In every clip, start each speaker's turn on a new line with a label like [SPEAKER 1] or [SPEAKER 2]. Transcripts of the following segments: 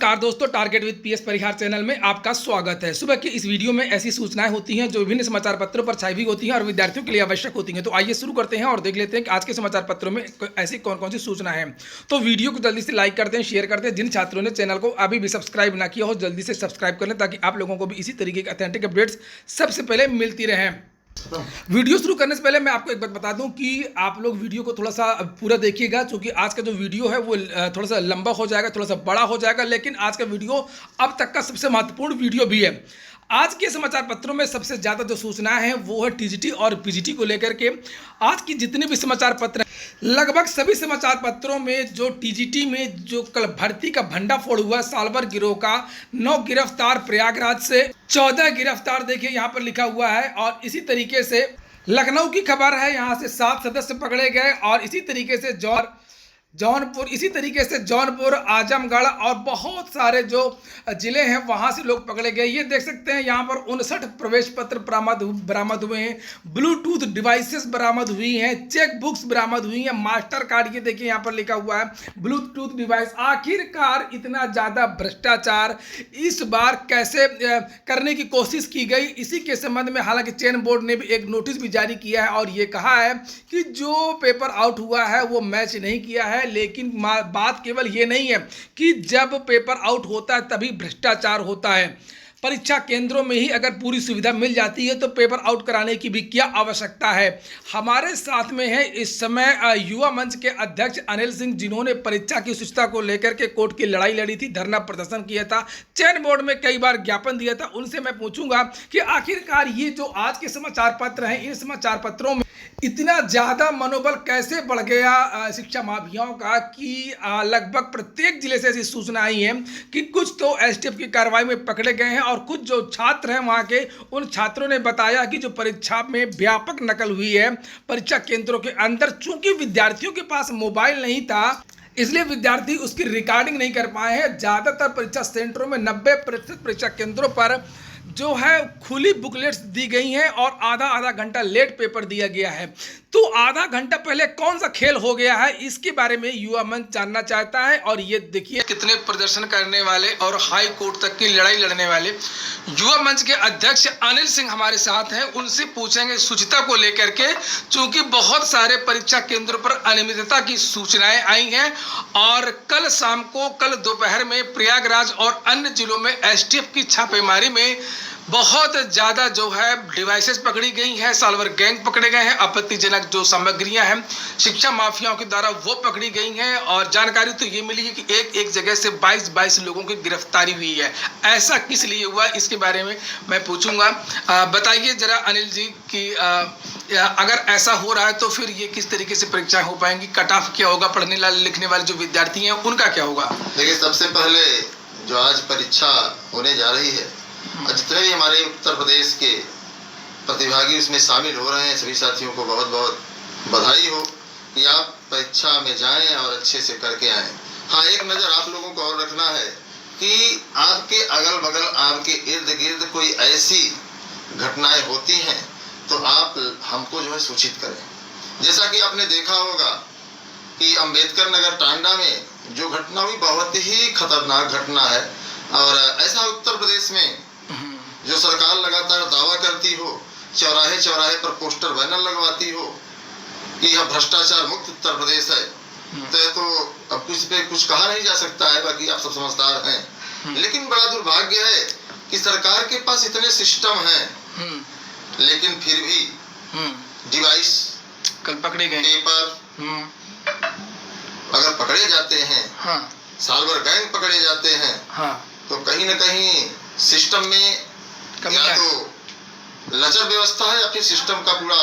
[SPEAKER 1] नमस्कार दोस्तों, target with PS Parihar channel में आपका स्वागत है। सुबह की इस वीडियो में ऐसी सूचनाएं होती हैं जो विभिन्न समाचार पत्रों पर छाई हुई होती हैं और विद्यार्थियों के लिए आवश्यक होती हैं। तो आइए शुरू करते हैं और देख लेते हैं कि आज के समाचार पत्रों में ऐसी कौन कौन सी सूचना है। तो वीडियो को जल्दी से लाइक कर दें, शेयर कर दें। जिन छात्रों ने चैनल को अभी भी सब्सक्राइब ना किया हो जल्दी से सब्सक्राइब कर लें ताकि आप लोगों को भी इसी तरीके के ऑथेंटिक अपडेट्स सबसे पहले मिलती रहें। वीडियो शुरू करने से पहले मैं आपको एक बात बता दूं कि आप लोग वीडियो को थोड़ा सा पूरा देखिएगा, क्योंकि आज का जो वीडियो है वो थोड़ा सा लंबा हो जाएगा, थोड़ा सा बड़ा हो जाएगा, लेकिन आज का वीडियो अब तक का सबसे महत्वपूर्ण वीडियो भी है। आज के समाचार पत्रों में सबसे ज़्यादा जो सूचनाएं हैं वो है टीजीटी और पीजीटी को लेकर के। आज की जितने भी समाचार पत्र हैं, लगभग सभी समाचार पत्रों में जो टीजीटी में जो कल भर्ती का भंडाफोड़ हुआ, सालभर गिरोह का 9 गिरफ्तार प्रयागराज से, 14 गिरफ्तार देखिए यहाँ पर लिखा हुआ है। और इसी तरीके से लखनऊ की खबर है, यहाँ से 7 सदस्य पकड़े गए। और इसी तरीके से जौनपुर, आजमगढ़ और बहुत सारे जो जिले हैं वहाँ से लोग पकड़े गए। ये देख सकते हैं यहाँ पर 59 प्रवेश पत्र बरामद हुए हैं, ब्लूटूथ डिवाइसेस बरामद हुई हैं, चेक बुक्स बरामद हुई हैं, मास्टर कार्ड ये देखिए यहाँ पर लिखा हुआ है ब्लूटूथ डिवाइस। आखिरकार इतना ज़्यादा भ्रष्टाचार इस बार कैसे करने की कोशिश की गई, इसी के संबंध में हालांकि चयन बोर्ड ने भी एक नोटिस भी जारी किया है और ये कहा है कि जो पेपर आउट हुआ है वो मैच नहीं किया है। लेकिन बात केवल ये नहीं है कि जब पेपर आउट होता है तभी भ्रष्टाचार होता है। परीक्षा केंद्रों में ही अगर पूरी सुविधा मिल जाती है तो पेपर आउट कराने की भी क्या आवश्यकता है। हमारे साथ में है इस समय युवा मंच के अध्यक्ष अनिल सिंह, जिन्होंने परीक्षा की शुचिता को लेकर के कोर्ट की लड़ाई लड़ी थी, धरना प्रदर्शन किया था, चयन बोर्ड में कई बार ज्ञापन दिया था। उनसे मैं पूछूंगा कि आखिरकार ये जो आज के समाचार पत्र हैं, इन समाचार पत्रों में इतना ज़्यादा मनोबल कैसे बढ़ गया शिक्षा माफियाओं का कि लगभग प्रत्येक जिले से ऐसी सूचना आई है कि कुछ तो एसटीएफ की कार्रवाई में पकड़े गए हैं और कुछ जो छात्र हैं वहाँ के, उन छात्रों ने बताया कि जो परीक्षा में व्यापक नकल हुई है परीक्षा केंद्रों के अंदर। चूंकि विद्यार्थियों के पास मोबाइल नहीं था इसलिए विद्यार्थी उसकी रिकॉर्डिंग नहीं कर पाए हैं। ज़्यादातर परीक्षा सेंटरों में 90% परीक्षा केंद्रों पर जो है खुली बुकलेट्स दी गई हैं और आधा घंटा लेट पेपर दिया गया है। तो आधा घंटा पहले कौन सा खेल हो गया है, इसके बारे में युवा मंच जानना चाहता है। और ये देखिए कितने प्रदर्शन करने वाले और हाई कोर्ट तक की लड़ाई लड़ने वाले युवा मंच के अध्यक्ष अनिल सिंह हमारे साथ हैं। उनसे पूछेंगे शुचिता को लेकर के, चूंकि बहुत सारे परीक्षा केंद्रों पर अनियमितता की सूचनाएं आई हैं और कल दोपहर में प्रयागराज और अन्य जिलों में एसटीएफ की छापेमारी में बहुत ज़्यादा जो है डिवाइसेस पकड़ी गई हैं, सालवर गैंग पकड़े गए हैं, आपत्तिजनक जो सामग्रियां हैं शिक्षा माफियाओं के द्वारा वो पकड़ी गई हैं। और जानकारी तो ये मिली है कि एक जगह से 22 लोगों की गिरफ्तारी हुई है। ऐसा किस लिए हुआ, इसके बारे में मैं पूछूंगा। बताइए जरा अनिल जी कि अगर ऐसा हो रहा है तो फिर ये किस तरीके से परीक्षाएं हो पाएंगी, कट ऑफ क्या होगा, पढ़ने लिखने वाले जो विद्यार्थी हैं उनका क्या होगा।
[SPEAKER 2] देखिए, सबसे पहले जो आज परीक्षा होने जा रही है, जितने भी हमारे उत्तर प्रदेश के प्रतिभागी उसमें शामिल हो रहे हैं, सभी साथियों को बहुत बहुत बधाई हो कि आप परीक्षा में जाएं और अच्छे से करके आएं। हाँ, एक नज़र आप लोगों को और रखना है कि आपके अगल बगल, आपके इर्द गिर्द कोई ऐसी घटनाएं होती हैं तो आप हमको जो है सूचित करें। जैसा कि आपने देखा होगा कि अंबेडकर नगर टांडा में जो घटना हुई बहुत ही खतरनाक घटना है। और ऐसा उत्तर प्रदेश में जो सरकार लगातार दावा करती हो, चौराहे पर पोस्टर बैनर लगवाती हो कि यह भ्रष्टाचार मुक्त उत्तर प्रदेश है, तो अब कुछ पे कुछ कहा नहीं जा सकता है, बाकी आप सब समझदार हैं। लेकिन बड़ा दुर्भाग्य है कि सरकार के पास इतने सिस्टम हैं लेकिन फिर भी डिवाइस
[SPEAKER 1] कल पकड़े गए,
[SPEAKER 2] पेपर अगर पकड़े जाते हैं, सालवर गैंग पकड़े जाते हैं, तो कहीं न कहीं सिस्टम में या तो लचर व्यवस्था है या फिर सिस्टम का पूरा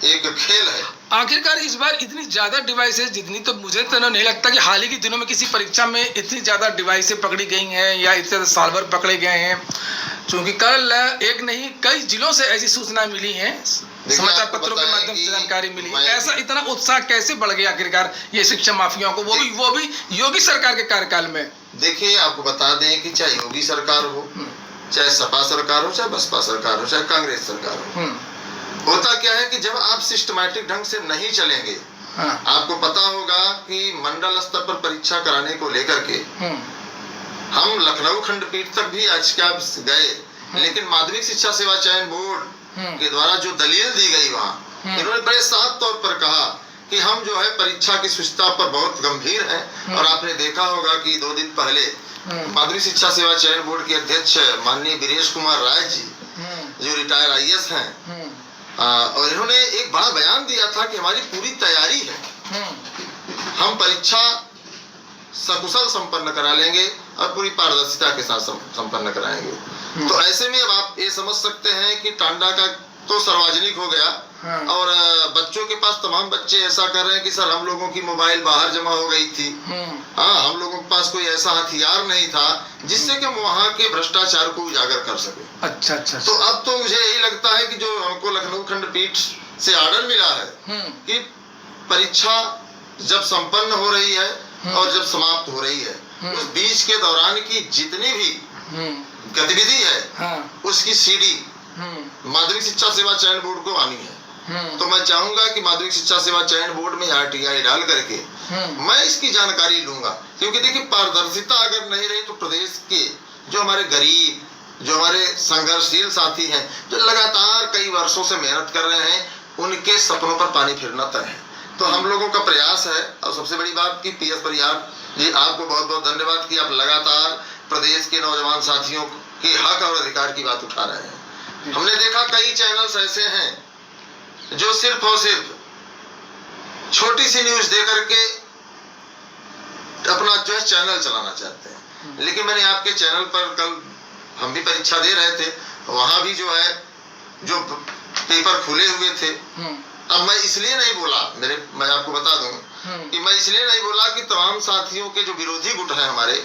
[SPEAKER 2] एक खेल है।
[SPEAKER 1] आखिरकार इस बार इतनी ज्यादा डिवाइसेस, जितनी तो मुझे तो नहीं लगता कि हाल ही के दिनों में किसी परीक्षा में इतनी ज्यादा डिवाइसेस पकड़ी गई हैं या इतने ज्यादा सालभर पकड़े गए हैं। क्योंकि कल एक नहीं कई जिलों से ऐसी सूचना मिली है, समाचार पत्रों के माध्यम से जानकारी मिली। ऐसा इतना उत्साह कैसे बढ़ गया आखिरकार ये शिक्षा माफियाओं को, वो भी योगी सरकार के कार्यकाल में।
[SPEAKER 2] देखिए, आपको बता दें कि चाहे योगी सरकार हो, चाहे सपा सरकार हो, चाहे बसपा सरकार हो, चाहे कांग्रेस सरकार हो, होता क्या है कि जब आप सिस्टमैटिक ढंग से नहीं चलेंगे, आपको पता होगा कि मंडल स्तर पर परीक्षा कराने को लेकर के हम लखनऊ खंडपीठ तक भी याचिका गए, लेकिन माध्यमिक शिक्षा सेवा चयन बोर्ड के द्वारा जो दलील दी गई वहाँ, इन्होंने बड़े साफ तौर पर कहा कि हम जो है परीक्षा की शुचिता पर बहुत गंभीर हैं। और आपने देखा होगा कि 2 दिन पहले माध्यमिक शिक्षा सेवा चयन बोर्ड के अध्यक्ष माननीय वीरेश कुमार राय जी, जो रिटायर IAS हैं, और इन्होंने एक बड़ा बयान दिया था कि हमारी पूरी तैयारी है, हम परीक्षा सकुशल संपन्न करा लेंगे और पूरी पारदर्शिता के साथ संपन्न कराएंगे। तो ऐसे में अब आप ये समझ सकते हैं कि टांडा का तो सार्वजनिक हो गया, और बच्चों के पास तमाम बच्चे ऐसा कर रहे हैं कि सर हम लोगों की मोबाइल बाहर जमा हो गई थी, हम लोगों के पास कोई ऐसा हथियार नहीं था जिससे कि हम वहाँ के भ्रष्टाचार को उजागर कर सके।
[SPEAKER 1] अच्छा।
[SPEAKER 2] तो अब तो मुझे यही लगता है कि जो हमको लखनऊ खंडपीठ से ऑर्डर मिला है कि परीक्षा जब संपन्न हो रही है और जब समाप्त हो रही है, उस बीच के दौरान की जितनी भी गतिविधि है उसकी CD माध्यमिक शिक्षा सेवा चयन बोर्ड को आनी है। तो मैं चाहूंगा कि माध्यमिक शिक्षा सेवा चयन बोर्ड में RTI डाल करके मैं इसकी जानकारी लूंगा, क्योंकि देखिए पारदर्शिता अगर नहीं रही तो प्रदेश के जो हमारे गरीब, जो हमारे संघर्षशील साथी हैं, जो लगातार कई वर्षों से मेहनत कर रहे हैं, उनके सपनों पर पानी फिरना तय है। तो हम लोगों का प्रयास है, और सबसे बड़ी बात कि PS परिहार जी आपको बहुत बहुत धन्यवाद कि आप लगातार प्रदेश के नौजवान साथियों के हक और अधिकार की बात उठा रहे हैं। हमने देखा कई चैनल्स ऐसे हैं जो सिर्फ और सिर्फ छोटी सी न्यूज दे करके अपना जो है चैनल चलाना चाहते हैं, लेकिन मैंने आपके चैनल पर कल हम भी परीक्षा दे रहे थे, वहां भी जो है जो पेपर खुले हुए थे। अब मैं इसलिए नहीं बोला, मैं आपको बता दूं कि मैं इसलिए नहीं बोला कि तमाम साथियों के जो विरोधी गुट है हमारे,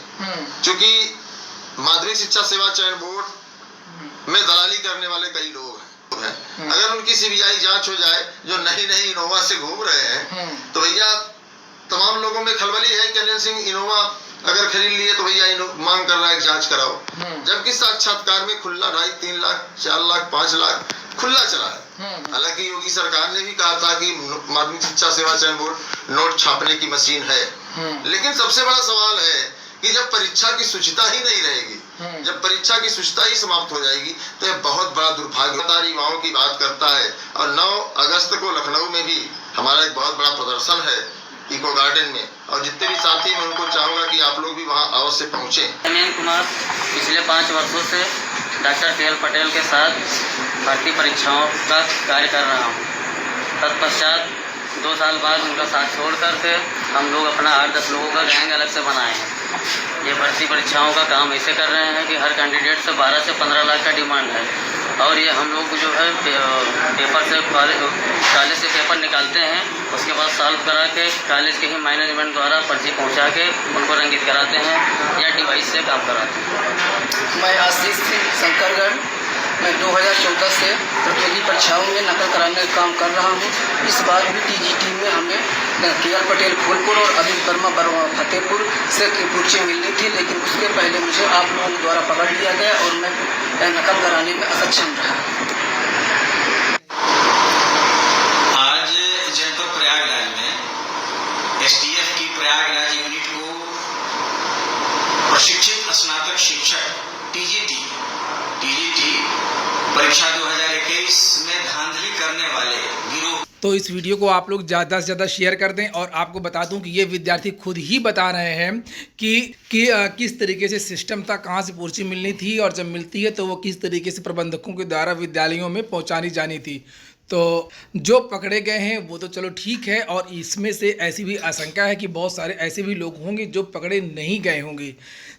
[SPEAKER 2] चूंकि माध्यमिक शिक्षा सेवा चयन बोर्ड में दलाली करने वाले कई लोग हैं, अगर उनकी CBI जांच हो जाए, जो नई इनोवा से घूम रहे हैं, तो भैया तमाम लोगों में खलबली है कि अनिल सिंह इनोवा अगर खरीद लिए तो भैया मांग कर रहा है जांच कराओ, जबकि साक्षात्कार में खुला 2.5, 3 लाख, 4 लाख, 5 लाख खुला चला है। हालांकि योगी सरकार ने भी कहा था कि माध्यमिक शिक्षा सेवा चयन बोर्ड नोट छापने की मशीन है, लेकिन सबसे बड़ा सवाल है कि जब परीक्षा की शुचिता ही नहीं रहेगी, जब परीक्षा की शुचिता ही समाप्त हो जाएगी, तो यह बहुत बड़ा दुर्भाग्य युवाओं की बात करता है। और 9 अगस्त को लखनऊ में भी हमारा एक बहुत बड़ा प्रदर्शन है इको गार्डन में, और जितने भी साथी मैं उनको चाहूंगा कि आप लोग भी वहां अवश्य पहुंचे।
[SPEAKER 3] अनिल कुमार पिछले 5 वर्षों से डॉक्टर KL पटेल के साथ भर्ती परीक्षाओं का कार्य कर रहा हूँ। तत्पश्चात 2 साल बाद उनका साथ छोड़ करके हम लोग अपना 8-10 लोगों का गैंग अलग से बनाए हैं। ये भर्ती परीक्षाओं का काम ऐसे कर रहे हैं कि हर कैंडिडेट से 12 से 15 लाख का डिमांड है, और ये हम लोग जो है पेपर से कॉलेज से पेपर निकालते हैं, उसके बाद सॉल्व करा के कॉलेज के ही मैनेजमेंट द्वारा पर्ची पहुंचा के उनको रंगित कराते हैं या डिवाइस से काम कराते हैं।
[SPEAKER 4] मैं आशीष सिंह शंकरगढ़, मैं 2014 से प्रतियोगी परीक्षाओं में नकल कराने का काम कर रहा हूँ। इस बार भी TGT में हमें KL पटेल फूलपुर और अभिन वर्मा फतेहपुर से पर्ची मिलनी थी, लेकिन उसके पहले मुझे आप लोगों द्वारा पकड़ लिया गया और मैं नकल कराने में असक्षम रहा।
[SPEAKER 5] आज जनपद प्रयागराज में STF की प्रयागराज यूनिट को प्रशिक्षित स्नातक शिक्षक TGT परीक्षा 2021 में धांधली करने वाले गिरोह।
[SPEAKER 1] तो इस वीडियो को आप लोग ज़्यादा से ज़्यादा शेयर कर दें, और आपको बता दूं कि ये विद्यार्थी खुद ही बता रहे हैं कि किस तरीके से सिस्टम था, कहाँ से पर्ची मिलनी थी, और जब मिलती है तो वो किस तरीके से प्रबंधकों के द्वारा विद्यालयों में पहुँचानी जानी थी। तो जो पकड़े गए हैं वो तो चलो ठीक है, और इसमें से ऐसी भी आशंका है कि बहुत सारे ऐसे भी लोग होंगे जो पकड़े नहीं गए होंगे।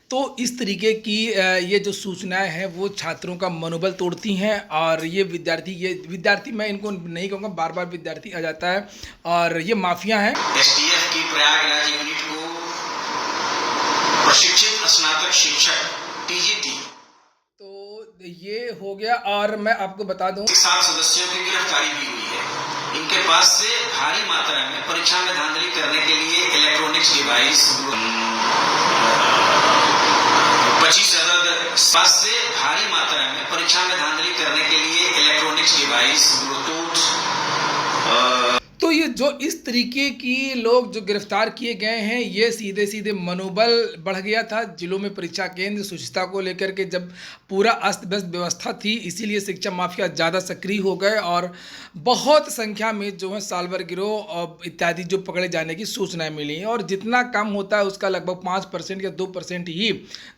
[SPEAKER 1] तो इस तरीके की ये जो सूचनाएं हैं वो छात्रों का मनोबल तोड़ती हैं, और ये विद्यार्थी मैं इनको नहीं कहूँगा, बार बार विद्यार्थी आ जाता है, और ये माफिया हैं।
[SPEAKER 5] STF की प्रयागराज यूनिट को प्रशिक्षित स्नातक शिक्षक TGT,
[SPEAKER 1] तो ये हो गया। और मैं आपको बता दूं
[SPEAKER 5] 7 सदस्यों की गिरफ्तारी भी हुई है। इनके पास से भारी मात्रा में परीक्षा में धांधली करने के लिए इलेक्ट्रॉनिक्स डिवाइस 25,000 से भारी मात्रा में परीक्षा में धांधली करने के लिए इलेक्ट्रॉनिक्स डिवाइस ब्लूटूथ।
[SPEAKER 1] तो दोस्तों ये जो इस तरीके की लोग जो गिरफ्तार किए गए हैं, ये सीधे सीधे मनोबल बढ़ गया था जिलों में परीक्षा केंद्र शुचिता को लेकर के, जब पूरा अस्त व्यस्त व्यवस्था थी, इसीलिए शिक्षा माफिया ज़्यादा सक्रिय हो गए और बहुत संख्या में जो है सालभर गिरोह इत्यादि जो पकड़े जाने की सूचनाएं मिली। और जितना कम होता है उसका लगभग 5% या 2% ही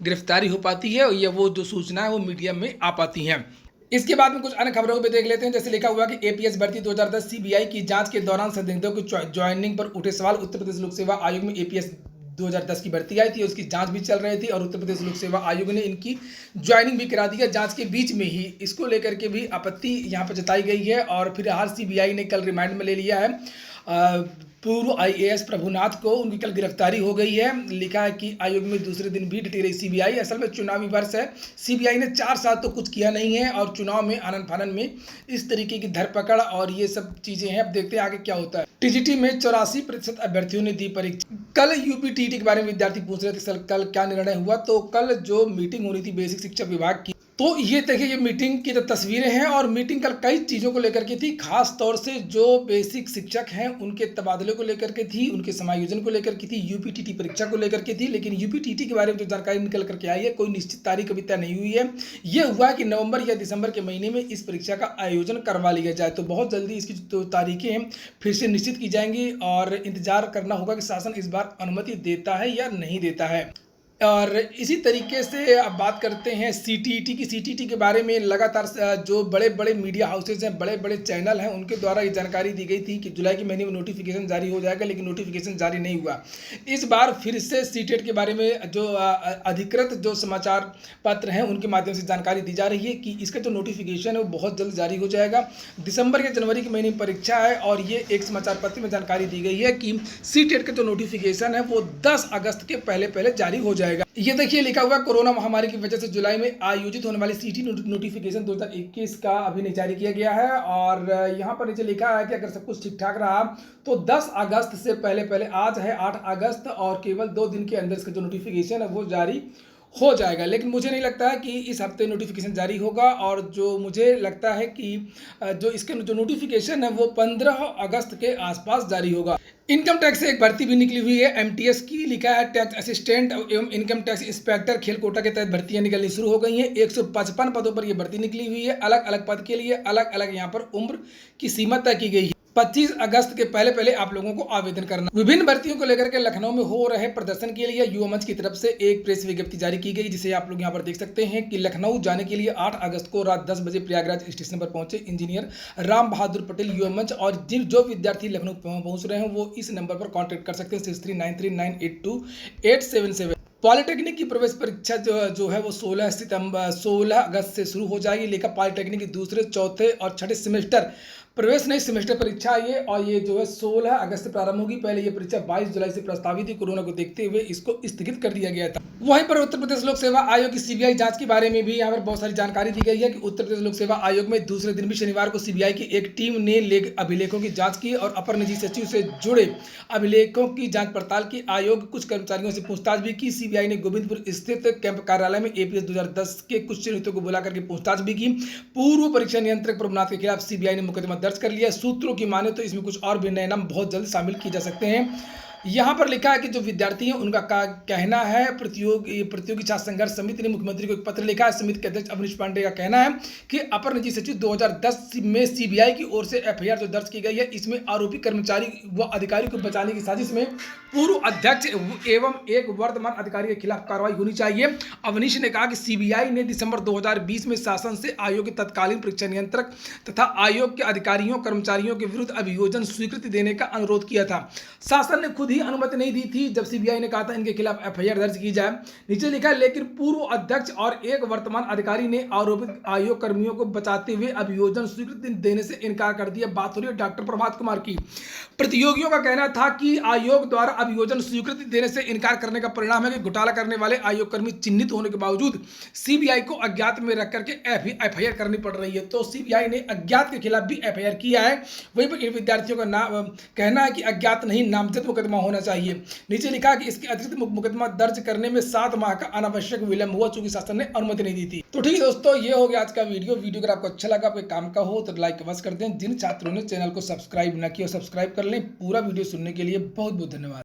[SPEAKER 1] गिरफ्तारी हो पाती है, या वो जो सूचनाएं वो मीडिया में आ पाती हैं। इसके बाद में कुछ अन्य खबरों को भी देख लेते हैं। जैसे लिखा हुआ कि एपीएस भर्ती 2010 सीबीआई की जांच के दौरान संदिग्धों की ज्वाइनिंग पर उठे सवाल। उत्तर प्रदेश लोक सेवा आयोग में एपीएस 2010 की भर्ती आई थी, उसकी जांच भी चल रही थी और उत्तर प्रदेश लोक सेवा आयोग ने इनकी ज्वाइनिंग भी करा दी है जांच के बीच में ही। इसको लेकर के भी आपत्ति यहाँ पर जताई गई है और फिलहाल सीबीआई ने कल रिमांड में ले लिया है पूर्व आईएएस प्रभुनाथ को। उनकी कल गिरफ्तारी हो गई है। लिखा है कि आयोग में दूसरे दिन भी डटी रही सीबीआई। असल में चुनावी वर्ष है, सीबीआई ने 4 साल तो कुछ किया नहीं है और चुनाव में आनन फानन में इस तरीके की धरपकड़ और ये सब चीजें हैं। अब देखते हैं आगे क्या होता है। टीजीटी में 84% अभ्यर्थियों ने दी परीक्षा। कल यूपीटीटी के बारे में विद्यार्थी पूछ रहे थे कल क्या निर्णय हुआ, तो कल जो मीटिंग होनी थी बेसिक शिक्षा विभाग की, तो ये देखिए ये मीटिंग की तो तस्वीरें हैं और मीटिंग कल कई चीज़ों को लेकर के थी। खास तौर से जो बेसिक शिक्षक हैं उनके तबादले को लेकर के थी, उनके समायोजन को लेकर के थी, यूपीटीटी परीक्षा को लेकर के थी। लेकिन यूपीटीटी के बारे में जो जानकारी निकल करके आई है, कोई निश्चित तारीख अभी तय नहीं हुई है। ये हुआ कि नवंबर या दिसंबर के महीने में इस परीक्षा का आयोजन करवा लिया जाए, तो बहुत जल्दी इसकी जो तारीखें हैं फिर से निश्चित की जाएंगी और इंतजार करना होगा कि शासन इस बार अनुमति देता है या नहीं देता है। और इसी तरीके से अब बात करते हैं सीटीईटी की। सीटीईटी के बारे में लगातार जो बड़े बड़े मीडिया हाउसेज हैं, बड़े बड़े चैनल हैं, उनके द्वारा ये जानकारी दी गई थी कि जुलाई के महीने में नोटिफिकेशन जारी हो जाएगा, लेकिन नोटिफिकेशन जारी नहीं हुआ। इस बार फिर से सीटेट के बारे में जो अधिकृत जो समाचार पत्र हैं उनके माध्यम से जानकारी दी जा रही है कि इसका जो नोटिफिकेशन है वो बहुत जल्द जारी हो जाएगा। दिसंबर या जनवरी के महीने में परीक्षा है और ये एक समाचार पत्र में जानकारी दी गई है कि सीटेट का जो नोटिफिकेशन है वो 10 अगस्त के पहले जारी हो जाएगा। ये देखिए लिखा हुआ कोरोना महामारी की वजह से जुलाई में आयोजित होने वाली सीटी नोटिफिकेशन 2021 का अभी नहीं जारी किया गया है और यहाँ पर नीचे लिखा है कि अगर सब कुछ ठीक ठाक रहा तो 10 अगस्त से पहले आज है 8 अगस्त और केवल 2 दिन के अंदर इसका जो नोटिफिकेशन है वो जारी हो जाएगा। लेकिन मुझे नहीं लगता है कि इस हफ्ते नोटिफिकेशन जारी होगा और जो मुझे लगता है कि जो इसके जो नोटिफिकेशन है वो 15 अगस्त के आसपास जारी होगा। इनकम टैक्स से एक भर्ती भी निकली हुई है एमटीएस की। लिखा है टैक्स असिस्टेंट एवं इनकम टैक्स इंस्पेक्टर खेल कोटा के तहत भर्तियां निकलनी शुरू हो गई हैं। 155 पदों पर यह भर्ती निकली हुई है। अलग अलग पद के लिए अलग अलग यहाँ पर उम्र की सीमा तय की गई है। 25 अगस्त के पहले आप लोगों को आवेदन करना। विभिन्न भर्तियों को लेकर के लखनऊ में हो रहे प्रदर्शन के लिए युवा मंच की तरफ से एक प्रेस विज्ञप्ति जारी की गई, जिसे आप लोग यहाँ पर देख सकते हैं कि लखनऊ जाने के लिए 8 अगस्त को रात 10 बजे प्रयागराज स्टेशन पर पहुंचे इंजीनियर राम बहादुर पटेल युवा मंच। और जो विद्यार्थी लखनऊ पहुंच रहे हैं वो इस नंबर पर कॉन्टैक्ट कर सकते हैं 6393982877। पॉलिटेक्निक की प्रवेश परीक्षा जो है वो 16 अगस्त से शुरू हो जाएगी। लेकर पॉलिटेक्निक की दूसरे, चौथे और छठे सेमेस्टर प्रवेश नहीं सेमेस्टर परीक्षा ये और ये जो है 16 अगस्त से प्रारंभ होगी। पहले ये परीक्षा 22 जुलाई से प्रस्तावित थी, कोरोना को देखते हुए इसको स्थगित कर दिया गया था। वहीं पर उत्तर प्रदेश लोक सेवा आयोग की सीबीआई जांच के बारे में भी यहाँ पर बहुत सारी जानकारी दी गई है कि उत्तर प्रदेश लोक सेवा आयोग में दूसरे दिन भी शनिवार को सीबीआई की एक टीम ने अभिलेखों की जाँच की और अपर निजी सचिव से जुड़े अभिलेखों की जाँच पड़ताल की। आयोग कुछ कर्मचारियों से पूछताछ भी की। सीबीआई ने गोविंदपुर स्थित कैंप कार्यालय में एपीएस 2010 के कुछ चिन्हितों को बुला करके पूछताछ भी की। पूर्व परीक्षा नियंत्रक प्रभुनाथ के खिलाफ सीबीआई ने मुकदमा दर्ज कर लिया। सूत्रों की माने तो इसमें कुछ और भी नए नाम बहुत जल्द शामिल किए जा सकते हैं। यहाँ पर लिखा है कि जो विद्यार्थी हैं उनका कहना है प्रतियोगी छात्र संघर्ष समिति ने मुख्यमंत्री को एक पत्र लिखा है। समिति के अध्यक्ष अवनीश पांडे का कहना है कि अपर निजी सचिव 2010 में सीबीआई की ओर से एफआईआर जो दर्ज की गई है इसमें आरोपी कर्मचारी व अधिकारी को बचाने की साजिश में पूर्व अध्यक्ष एवं एक वर्तमान अधिकारी के खिलाफ कार्रवाई होनी चाहिए। अवनीश ने कहा कि सीबीआई ने दिसंबर 2020 में शासन से आयोग के तत्कालीन परीक्षा नियंत्रक तथा आयोग के अधिकारियों कर्मचारियों के विरुद्ध अभियोजन स्वीकृति देने का अनुरोध किया था। शासन ने खुद ही अनुमति नहीं दी थी जब सीबीआई ने कहा था इनके खिलाफ एफआईआर दर्ज की जाए। नीचे लिखा है लेकिन पूर्व अध्यक्ष और एक वर्तमान अधिकारी ने आरोपित आयोग कर्मियों को बचाते हुए अभियोजन स्वीकृति देने से इनकार कर दिया। बात हो रही है डॉक्टर प्रभात कुमार की। प्रतियोगियों का कहना था कि आयोग द्वारा अभियोजन स्वीकृति देने से इनकार करने का परिणाम है कि घोटाला करने वाले आयोग कर्मी चिन्हित होने के बावजूद सीबीआई को अज्ञात में रख करके एफआईआर करनी पड़ रही है। तो सीबीआई ने अज्ञात के खिलाफ भी एफआईआर किया है। वहीं पर इन विद्यार्थियों का कहना है कि अज्ञात नहीं नामजद मुकदमा होना चाहिए। नीचे लिखा कि इसके अतिरिक्त मुकदमा दर्ज करने में 7 माह का अनावश्यक विलंब हुआ, चूंकि शासन ने अनुमति नहीं दी थी। तो ठीक है दोस्तों, ये हो गया आज का वीडियो। अगर आपको अच्छा लगा, कोई काम का हो तो लाइक अवश्य कर दें। जिन छात्रों ने चैनल को सब्सक्राइब न किया, सब्सक्राइब कर लें। पूरा वीडियो सुनने के लिए बहुत बहुत धन्यवाद।